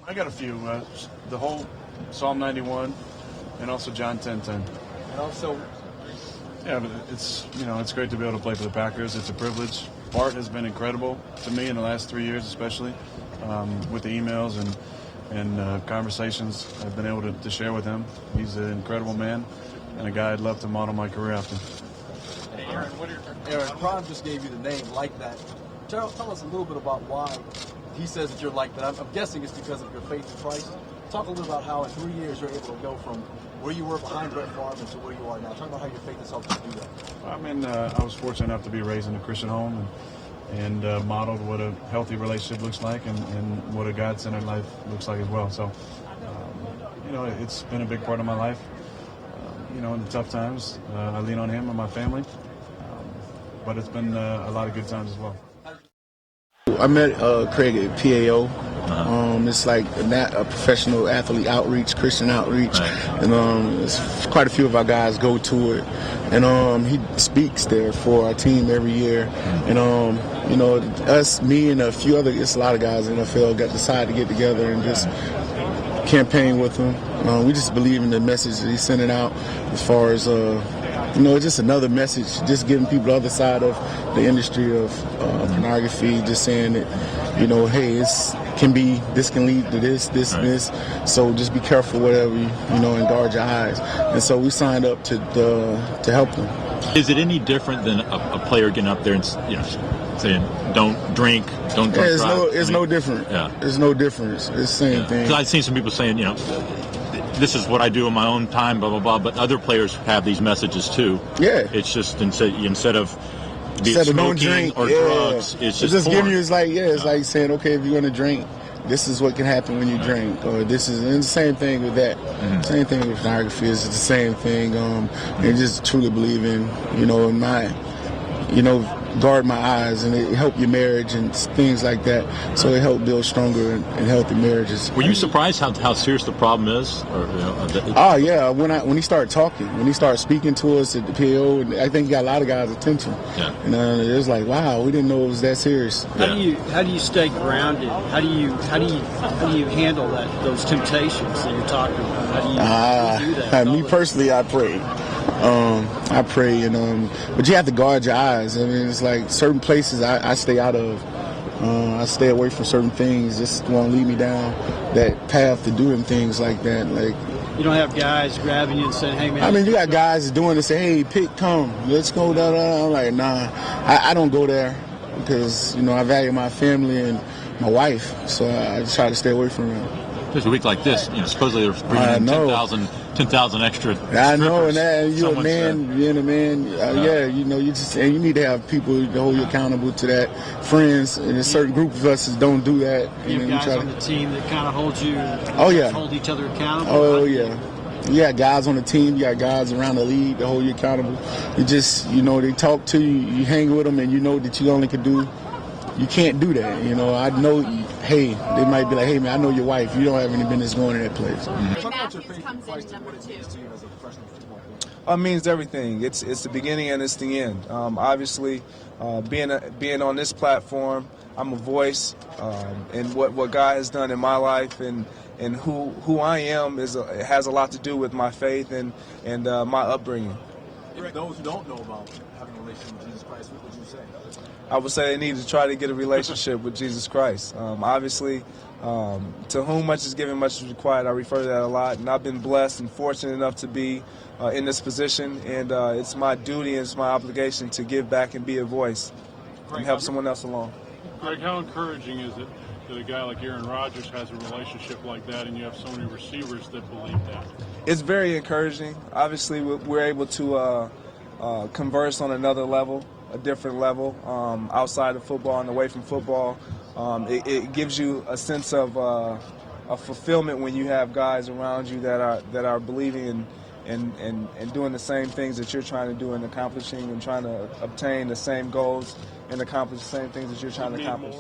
I got a few. The whole Psalm 91 and also John 10:10. And also, yeah, but it's great to be able to play for the Packers. It's a privilege. Bart has been incredible to me in the last 3 years, especially with the emails and conversations I've been able to share with him. He's an incredible man and a guy I'd love to model my career after. Hey, Aaron, Prime just gave you the name Like That. Tell us a little bit about why he says that you're like that. I'm guessing it's because of your faith in Christ. Talk a little about how in 3 years you're able to go from where you were behind Brett Favre to where you are now. Talk about how your faith has helped you do that. I mean, I was fortunate enough to be raised in a Christian home and modeled what a healthy relationship looks like and what a God-centered life looks like as well. So, it's been a big part of my life. In the tough times, I lean on him and my family. But it's been a lot of good times as well. I met Craig at PAO. It's like a professional athlete outreach, Christian outreach, right. And it's quite a few of our guys go to it. And he speaks there for our team every year. And us, me, and a few other, it's a lot of guys in the NFL decided to get together and just campaign with him. We just believe in the message that he's sending out as far as just another message, just giving people the other side of the industry of pornography, just saying that, hey, this can lead to this, right. this. So just be careful, whatever, and guard your eyes. And so we signed up to help them. Is it any different than a player getting up there and saying, don't drink, don't drink? It's no different. Yeah. There's no difference. It's the same thing. Because I've seen some people saying, this is what I do in my own time, blah, blah, blah. But other players have these messages too. Yeah. It's just instead of don't smoking drink or drugs, it's just porn. Giving you, it's like saying, okay, if you're going to drink, this is what can happen when you drink. Or this is, and the same thing with that. Mm-hmm. Same thing with pornography. It's the same thing. And just truly believe in, in my, guard my eyes, and it help your marriage and things like that. So it helped build stronger and healthy marriages. Were you surprised how serious the problem is? Yeah. When he started talking, when he started speaking to us at the PO, I think he got a lot of guys' attention. Yeah. And it was like, wow, we didn't know it was that serious. How do you stay grounded? How do you handle those temptations that you're talking about? How do you do that? Me personally, I pray. I pray, but you have to guard your eyes. I mean, it's like certain places I stay out of. I stay away from certain things. Just won't lead me down that path to doing things like that. Like, you don't have guys grabbing you and saying, "Hey, man." I mean, you got guys doing it, say, "Hey, Pick, come, let's go." I'm like, nah, I don't go there because I value my family and my wife, so I just try to stay away from them. There's a week like this, supposedly they're bringing in 10,000 extra. I know, and you're a man. man, being a man. You need to have people to hold you accountable to that. Friends, and a certain group of us that don't do that. You have guys on the team that kind of hold you. Hold each other accountable. Oh yeah. You got guys on the team, you got guys around the league that hold you accountable. You just, they talk to you, you hang with them, and you know that you only can do. You can't do that, I know. Hey, they might be like, "Hey, man, I know your wife. You don't have any business going to that place." Matthews comes in number 2. It means everything. It's the beginning and it's the end. Obviously, being on this platform, I'm a voice, and what God has done in my life and who I am has a lot to do with my faith and my upbringing. For those who don't know about having a relationship with Jesus Christ, what would you say? I would say they need to try to get a relationship with Jesus Christ. Obviously, to whom much is given, much is required. I refer to that a lot, and I've been blessed and fortunate enough to be in this position, and it's my duty and it's my obligation to give back and be a voice and help someone else along. Greg, how encouraging is it that a guy like Aaron Rodgers has a relationship like that and you have so many receivers that believe that? It's very encouraging. Obviously, we're able to converse on another level, a different level, outside of football and away from football. It gives you a sense of fulfillment when you have guys around you that are believing and doing the same things that you're trying to do and accomplishing and trying to obtain the same goals and accomplish the same things that you're trying to accomplish.